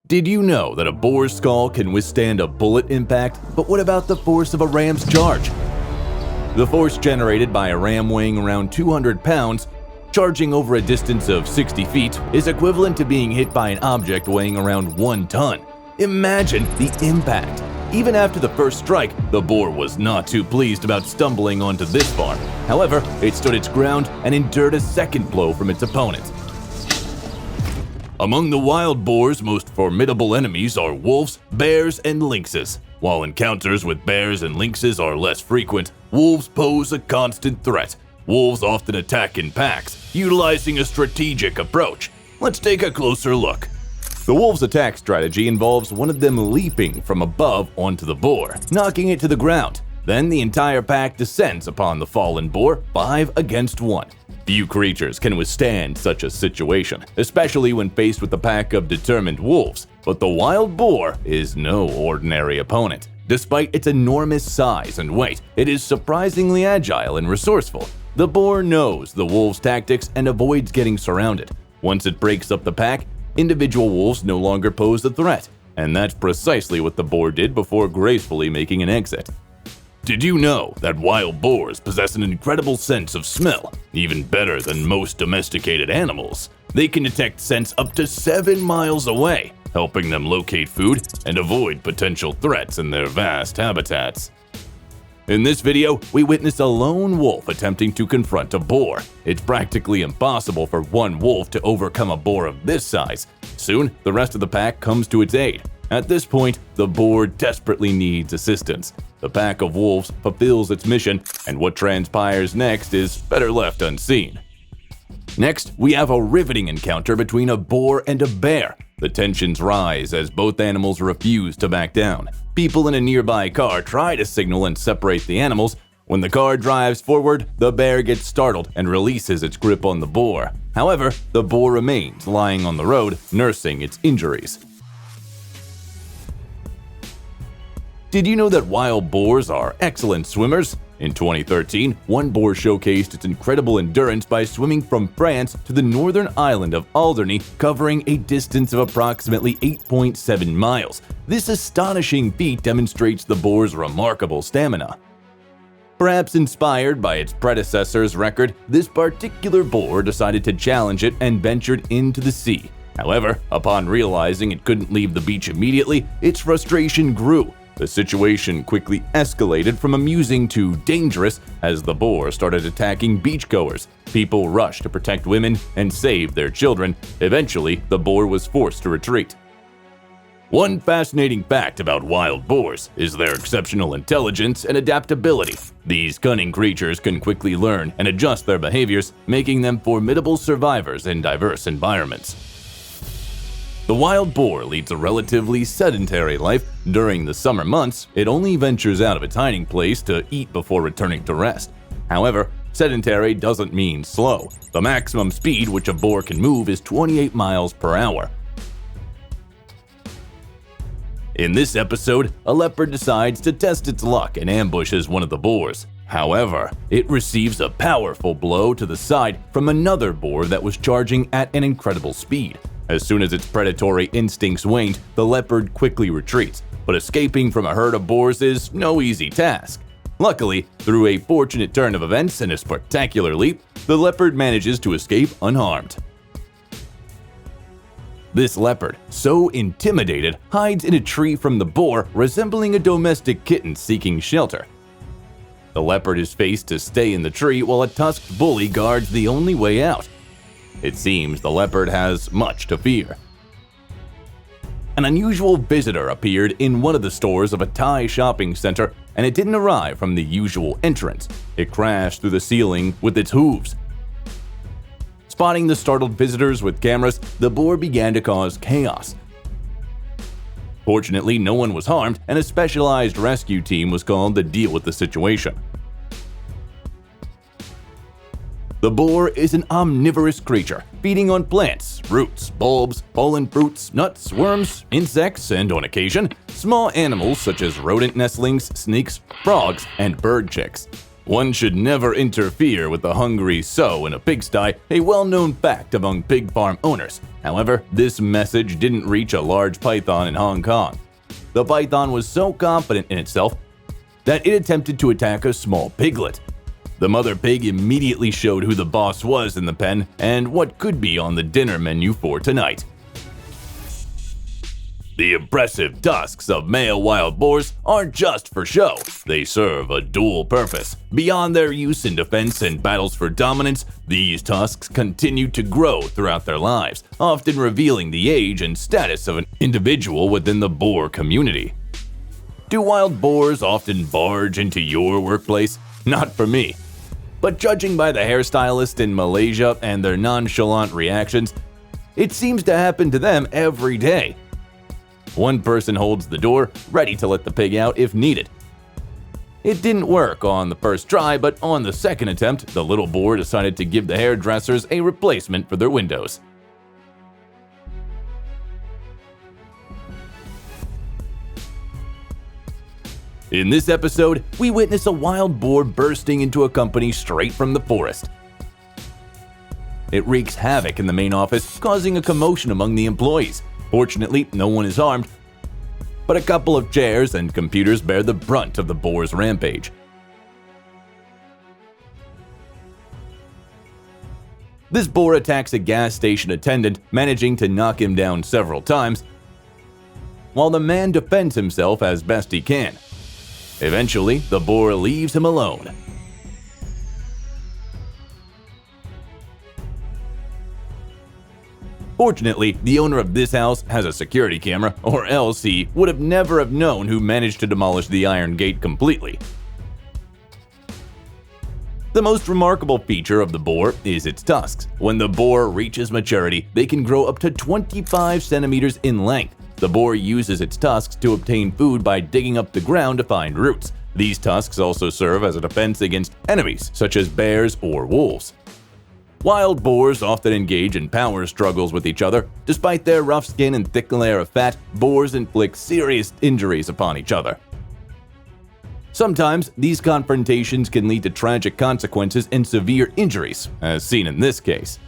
Did you know that a boar's skull can withstand a bullet impact? But what about the force of a ram's charge? The force generated by a ram weighing around 200 pounds, charging over a distance of 60 feet, is equivalent to being hit by an object weighing around 1 ton. Imagine the impact. Even after the first strike, the boar was not too pleased about stumbling onto this farm. However, it stood its ground and endured a second blow from its opponent. Among the wild boar's most formidable enemies are wolves, bears, and lynxes. While encounters with bears and lynxes are less frequent, wolves pose a constant threat. Wolves often attack in packs, utilizing a strategic approach. Let's take a closer look. The wolf's attack strategy involves one of them leaping from above onto the boar, knocking it to the ground. Then the entire pack descends upon the fallen boar, 5 against 1. Few creatures can withstand such a situation, especially when faced with a pack of determined wolves. But the wild boar is no ordinary opponent. Despite its enormous size and weight, it is surprisingly agile and resourceful. The boar knows the wolves' tactics and avoids getting surrounded. Once it breaks up the pack, individual wolves no longer pose a threat, and that's precisely what the boar did before gracefully making an exit. Did you know that wild boars possess an incredible sense of smell, even better than most domesticated animals? They can detect scents up to 7 miles away, helping them locate food and avoid potential threats in their vast habitats. In this video, we witness a lone wolf attempting to confront a boar. It's practically impossible for one wolf to overcome a boar of this size. Soon, the rest of the pack comes to its aid. At this point, the boar desperately needs assistance. The pack of wolves fulfills its mission, and what transpires next is better left unseen. Next, we have a riveting encounter between a boar and a bear. The tensions rise as both animals refuse to back down. People in a nearby car try to signal and separate the animals. When the car drives forward, the bear gets startled and releases its grip on the boar. However, the boar remains lying on the road, nursing its injuries. Did you know that wild boars are excellent swimmers? In 2013, one boar showcased its incredible endurance by swimming from France to the northern island of Alderney, covering a distance of approximately 8.7 miles. This astonishing feat demonstrates the boar's remarkable stamina. Perhaps inspired by its predecessor's record, this particular boar decided to challenge it and ventured into the sea. However, upon realizing it couldn't leave the beach immediately, its frustration grew. The situation quickly escalated from amusing to dangerous as the boar started attacking beachgoers. People rushed to protect women and save their children. Eventually, the boar was forced to retreat. One fascinating fact about wild boars is their exceptional intelligence and adaptability. These cunning creatures can quickly learn and adjust their behaviors, making them formidable survivors in diverse environments. The wild boar leads a relatively sedentary life. During the summer months, it only ventures out of its hiding place to eat before returning to rest. However, sedentary doesn't mean slow. The maximum speed which a boar can move is 28 miles per hour. In this episode, a leopard decides to test its luck and ambushes one of the boars. However, it receives a powerful blow to the side from another boar that was charging at an incredible speed. As soon as its predatory instincts waned, the leopard quickly retreats, but escaping from a herd of boars is no easy task. Luckily, through a fortunate turn of events and a spectacular leap, the leopard manages to escape unharmed. This leopard, so intimidated, hides in a tree from the boar, resembling a domestic kitten seeking shelter. The leopard is faced to stay in the tree while a tusked bully guards the only way out. It seems the leopard has much to fear. An unusual visitor appeared in one of the stores of a Thai shopping center, and it didn't arrive from the usual entrance. It crashed through the ceiling with its hooves. Spotting the startled visitors with cameras, the boar began to cause chaos. Fortunately, no one was harmed, and a specialized rescue team was called to deal with the situation. The boar is an omnivorous creature, feeding on plants, roots, bulbs, fallen fruits, nuts, worms, insects, and on occasion, small animals such as rodent nestlings, snakes, frogs, and bird chicks. One should never interfere with the hungry sow in a pigsty, a well-known fact among pig farm owners. However, this message didn't reach a large python in Hong Kong. The python was so confident in itself that it attempted to attack a small piglet. The mother pig immediately showed who the boss was in the pen and what could be on the dinner menu for tonight. The impressive tusks of male wild boars aren't just for show. They serve a dual purpose. Beyond their use in defense and battles for dominance, these tusks continue to grow throughout their lives, often revealing the age and status of an individual within the boar community. Do wild boars often barge into your workplace? Not for me. But judging by the hairstylist in Malaysia and their nonchalant reactions, it seems to happen to them every day. One person holds the door, ready to let the pig out if needed. It didn't work on the first try, but on the second attempt, the little boar decided to give the hairdressers a replacement for their windows. In this episode, we witness a wild boar bursting into a company straight from the forest. It wreaks havoc in the main office, causing a commotion among the employees. Fortunately, no one is harmed, but a couple of chairs and computers bear the brunt of the boar's rampage. This boar attacks a gas station attendant, managing to knock him down several times, while the man defends himself as best he can. Eventually, the boar leaves him alone. Fortunately, the owner of this house has a security camera, or else he would have never known who managed to demolish the iron gate completely. The most remarkable feature of the boar is its tusks. When the boar reaches maturity, they can grow up to 25 centimeters in length. The boar uses its tusks to obtain food by digging up the ground to find roots. These tusks also serve as a defense against enemies, such as bears or wolves. Wild boars often engage in power struggles with each other. Despite their rough skin and thick layer of fat, boars inflict serious injuries upon each other. Sometimes, these confrontations can lead to tragic consequences and severe injuries, as seen in this case.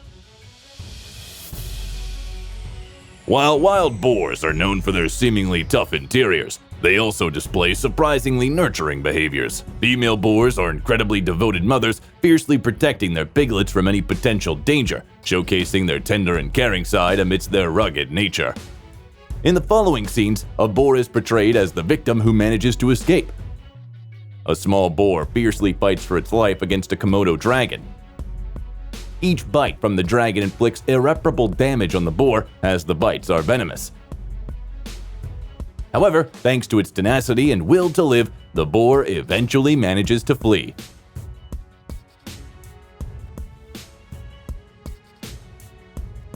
While wild boars are known for their seemingly tough interiors, they also display surprisingly nurturing behaviors. Female boars are incredibly devoted mothers, fiercely protecting their piglets from any potential danger, showcasing their tender and caring side amidst their rugged nature. In the following scenes, a boar is portrayed as the victim who manages to escape. A small boar fiercely fights for its life against a Komodo dragon. Each bite from the dragon inflicts irreparable damage on the boar, as the bites are venomous. However, thanks to its tenacity and will to live, the boar eventually manages to flee.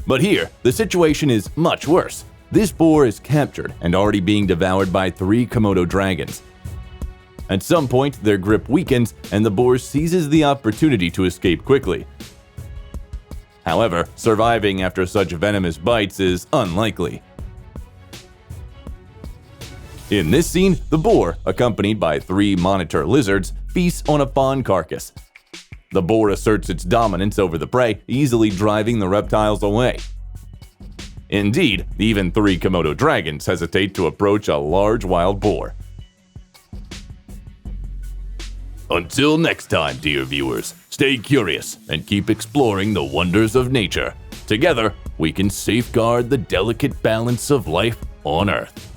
But here, the situation is much worse. This boar is captured and already being devoured by 3 Komodo dragons. At some point, their grip weakens and the boar seizes the opportunity to escape quickly. However, surviving after such venomous bites is unlikely. In this scene, the boar, accompanied by 3 monitor lizards, feasts on a fawn carcass. The boar asserts its dominance over the prey, easily driving the reptiles away. Indeed, even 3 Komodo dragons hesitate to approach a large wild boar. Until next time, dear viewers, stay curious and keep exploring the wonders of nature. Together, we can safeguard the delicate balance of life on Earth.